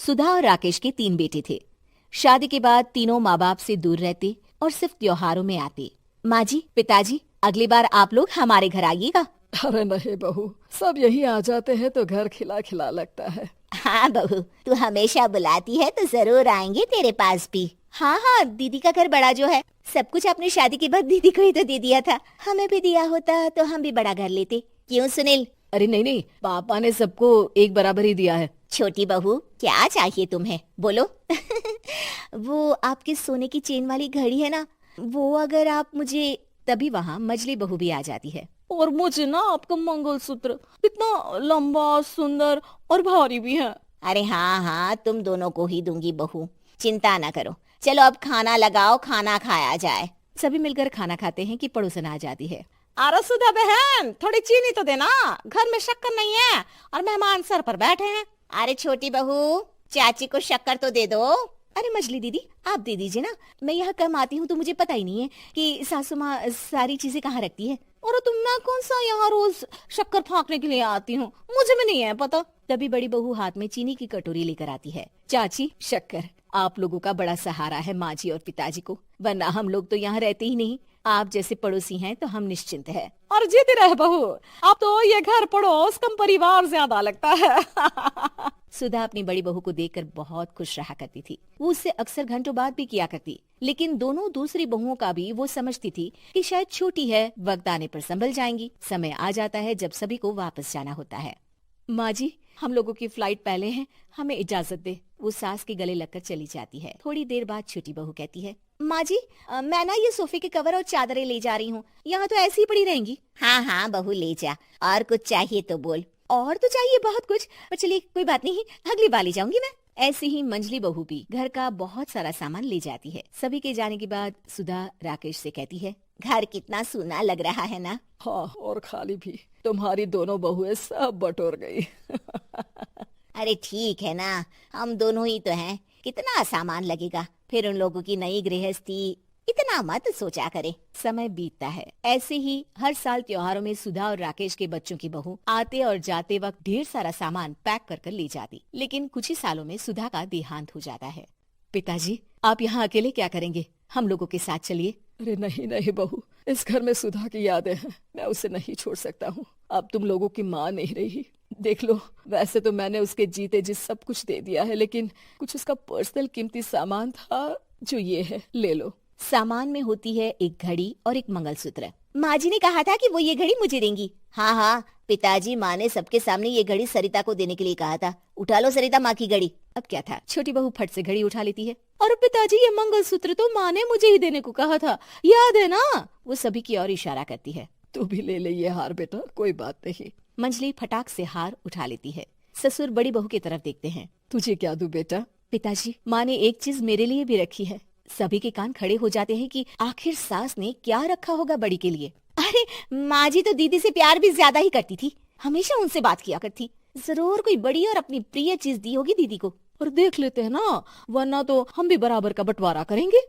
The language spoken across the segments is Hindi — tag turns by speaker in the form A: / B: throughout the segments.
A: सुधा और राकेश के 3 बेटे थे। शादी के बाद तीनों माँ बाप से दूर रहते और सिर्फ त्योहारों में आते। माँ जी, पिताजी, अगली बार आप लोग हमारे घर आइएगा।
B: अरे नहीं बहू, सब यही आ जाते हैं तो घर खिला खिला लगता है।
C: हाँ बहू, तू हमेशा बुलाती है तो जरूर आएंगे तेरे पास भी।
A: हाँ हाँ, दीदी का घर बड़ा जो है, सब कुछ आपने शादी के बाद दीदी को ही तो दे दिया था। हमें भी दिया होता तो हम भी बड़ा घर लेते। क्यों सुनील?
B: अरे नहीं नहीं, पापा ने सबको एक बराबर ही दिया है।
C: छोटी बहू, क्या चाहिए तुम्हें, बोलो।
A: वो आपके सोने की चेन वाली घड़ी है ना, वो अगर आप मुझे। तभी वहाँ मजली बहू भी आ जाती है।
B: और मुझे ना आपका मंगलसूत्र इतना लंबा, सुंदर और भारी भी है।
C: अरे हाँ हाँ, तुम दोनों को ही दूंगी बहू, चिंता ना करो। चलो अब खाना लगाओ, खाना खाया जाए।
A: सभी मिलकर खाना खाते हैं कि पड़ोसन आ जाती है।
D: अरे सुधा बहन, थोड़ी चीनी तो देना, घर में शक्कर नहीं है और मेहमान सर पर बैठे हैं।
C: अरे छोटी बहू, चाची को शक्कर तो दे दो।
A: अरे मजली दीदी, आप दे दीजिए ना, मैं यहाँ कम आती हूँ तो मुझे पता ही नहीं है कि सासू माँ सारी चीजें कहाँ रखती है।
D: और तुम, मैं कौन सा यहाँ रोज शक्कर फाँकने के लिए आती हूँ, मुझे भी नहीं है पता।
A: तभी बड़ी बहू हाथ में चीनी की कटोरी लेकर आती है। चाची, शक्कर आप लोगों का बड़ा सहारा है माँ जी और पिताजी को, वरना हम लोग तो यहाँ रहते ही नहीं। आप जैसे पड़ोसी हैं तो हम निश्चिंत है।
D: और जीती रहे बहू, अब तो ये घर पड़ोस कम परिवार ज्यादा लगता है।
A: सुधा अपनी बड़ी बहू को देखकर बहुत खुश रहा करती थी। वो उससे अक्सर घंटों बात भी किया करती, लेकिन दोनों दूसरी बहुओं का भी वो समझती थी कि शायद छोटी है, वक्त आने पर संभल जाएंगी। समय आ जाता है जब सभी को वापस जाना होता है। माँ जी, हम लोगों की फ्लाइट पहले है, हमें इजाजत दे। वो सास के गले लगकर चली जाती है। थोड़ी देर बाद छोटी बहू कहती है, माँ जी, मैं ना ये सोफे के कवर और चादरें ले जा रही हूँ, यहाँ तो ऐसी ही पड़ी रहेंगी।
C: हाँ हाँ बहू, ले जा, और कुछ चाहिए तो बोल।
A: और तो चाहिए बहुत कुछ, पर चलिए कोई बात नहीं, अगली बार ले जाऊंगी मैं। ऐसे ही मंजली बहू भी घर का बहुत सारा सामान ले जाती है। सभी के जाने के बाद सुधा राकेश से कहती है,
C: घर कितना सूना लग रहा है ना।
B: हाँ, और खाली भी। तुम्हारी दोनों बहुएं सब बटोर गई।
C: अरे ठीक है ना, हम दोनों ही तो हैं, कितना सामान लगेगा, फिर उन लोगों की नई गृहस्थी, इतना मत सोचा करे।
A: समय बीतता है। ऐसे ही हर साल त्योहारों में सुधा और राकेश के बच्चों की बहू आते और जाते वक्त ढेर सारा सामान पैक कर कर ले जाती। लेकिन कुछ ही सालों में सुधा का देहांत हो जाता है। पिताजी, आप यहाँ अकेले क्या करेंगे? हम लोगों के साथ चलिए।
B: अरे नहीं नहीं बहू, इस घर में सुधा की यादें हैं, मैं उसे नहीं छोड़ सकता हूँ। अब तुम लोगों की माँ नहीं रही। देख लो, वैसे तो मैंने उसके जीते जी सब कुछ दे दिया है, लेकिन कुछ उसका पर्सनल कीमती सामान था जो ये है, ले लो।
A: सामान में होती है एक घड़ी और एक मंगलसूत्र। माँ जी ने कहा था कि वो ये घड़ी मुझे देंगी।
C: हाँ हाँ, पिताजी, माँ ने सबके सामने ये घड़ी सरिता को देने के लिए कहा था। उठा लो सरिता माँ की घड़ी।
A: अब क्या था, छोटी बहू फट से घड़ी उठा लेती है।
D: और पिताजी, ये मंगलसूत्र तो माँ ने मुझे ही देने को कहा था, याद है ना?
A: वो सभी की ओर इशारा करती है।
B: तू भी ले ले ये हार बेटा, कोई बात नहीं।
A: मंजली फटाक से हार उठा लेती है। ससुर बड़ी बहू की तरफ देखते हैं।
B: तुझे क्या दूं बेटा?
A: पिताजी, माँ ने एक चीज मेरे लिए भी रखी है। सभी के कान खड़े हो जाते हैं कि आखिर सास ने क्या रखा होगा बड़ी के लिए।
C: अरे माँ जी तो दीदी से प्यार भी ज्यादा ही करती थी, हमेशा उनसे बात किया करती। जरूर कोई बड़ी और अपनी प्रिय चीज दी होगी दीदी को।
D: और देख लेते हैं ना, वरना तो हम भी बराबर का बंटवारा करेंगे।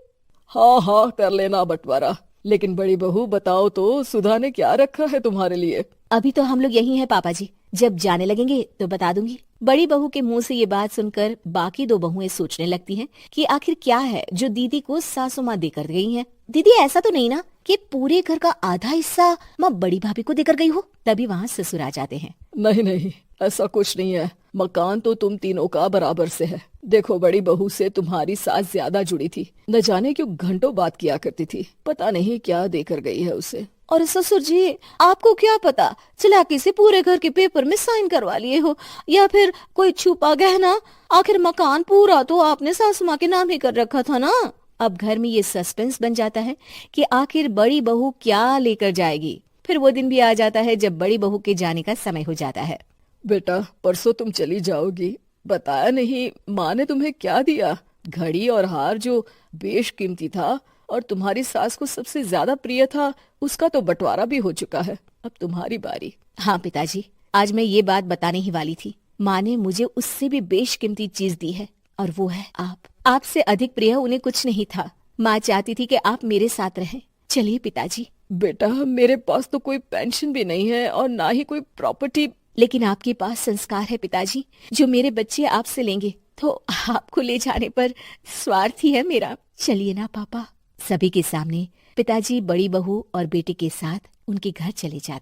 B: हाँ हाँ, कर लेना बंटवारा। लेकिन बड़ी बहू, बताओ तो, सुधा ने क्या रखा है तुम्हारे लिए?
A: अभी तो हम लोग यही हैं पापा जी, जब जाने लगेंगे तो बता दूंगी। बड़ी बहू के मुंह से ये बात सुनकर बाकी दो बहुएं सोचने लगती हैं कि आखिर क्या है जो दीदी को सासू माँ देकर गई हैं। दीदी, ऐसा तो नहीं ना कि पूरे घर का आधा हिस्सा माँ बड़ी भाभी को देकर गई हो? तभी वहाँ ससुर आ जाते हैं।
B: नहीं नहीं, ऐसा कुछ नहीं है। मकान तो तुम तीनों का बराबर से है। देखो, बड़ी बहू से तुम्हारी सास ज्यादा जुड़ी थी, न जाने क्यों घंटों बात किया करती थी। पता नहीं क्या देकर गई है उसे।
D: और ससुर जी, आपको क्या पता, चालाकी से पूरे घर के पेपर में साइन करवा लिए हो, या फिर कोई छुपा गहना। आखिर मकान पूरा तो आपने सासू माँ के नाम ही कर रखा था ना।
A: अब घर में ये सस्पेंस बन जाता है कि आखिर बड़ी बहू क्या लेकर जाएगी। फिर वो दिन भी आ जाता है जब बड़ी बहू के जाने का समय हो जाता है।
B: बेटा, परसों तुम चली जाओगी, बताया नहीं माँ ने तुम्हें क्या दिया? घड़ी और हार जो बेशकीमती था और तुम्हारी सास को सबसे ज्यादा प्रिय था, उसका तो बंटवारा भी हो चुका है। अब तुम्हारी बारी।
A: हाँ पिताजी, आज मैं ये बात बताने ही वाली थी। माँ ने मुझे उससे भी बेशकीमती चीज दी है, और वो है आप। आपसे अधिक प्रिय उन्हें कुछ नहीं था। माँ चाहती थी कि आप मेरे साथ रहें। चलिए पिताजी।
B: बेटा, मेरे पास तो कोई पेंशन भी नहीं है और ना ही कोई प्रॉपर्टी।
A: लेकिन आपके पास संस्कार है पिताजी, जो मेरे बच्चे आपसे लेंगे। तो आपको ले जाने पर स्वार्थ ही है मेरा। चलिए ना पापा। सभी के सामने पिताजी बड़ी बहू और बेटे के साथ उनके घर चले जाते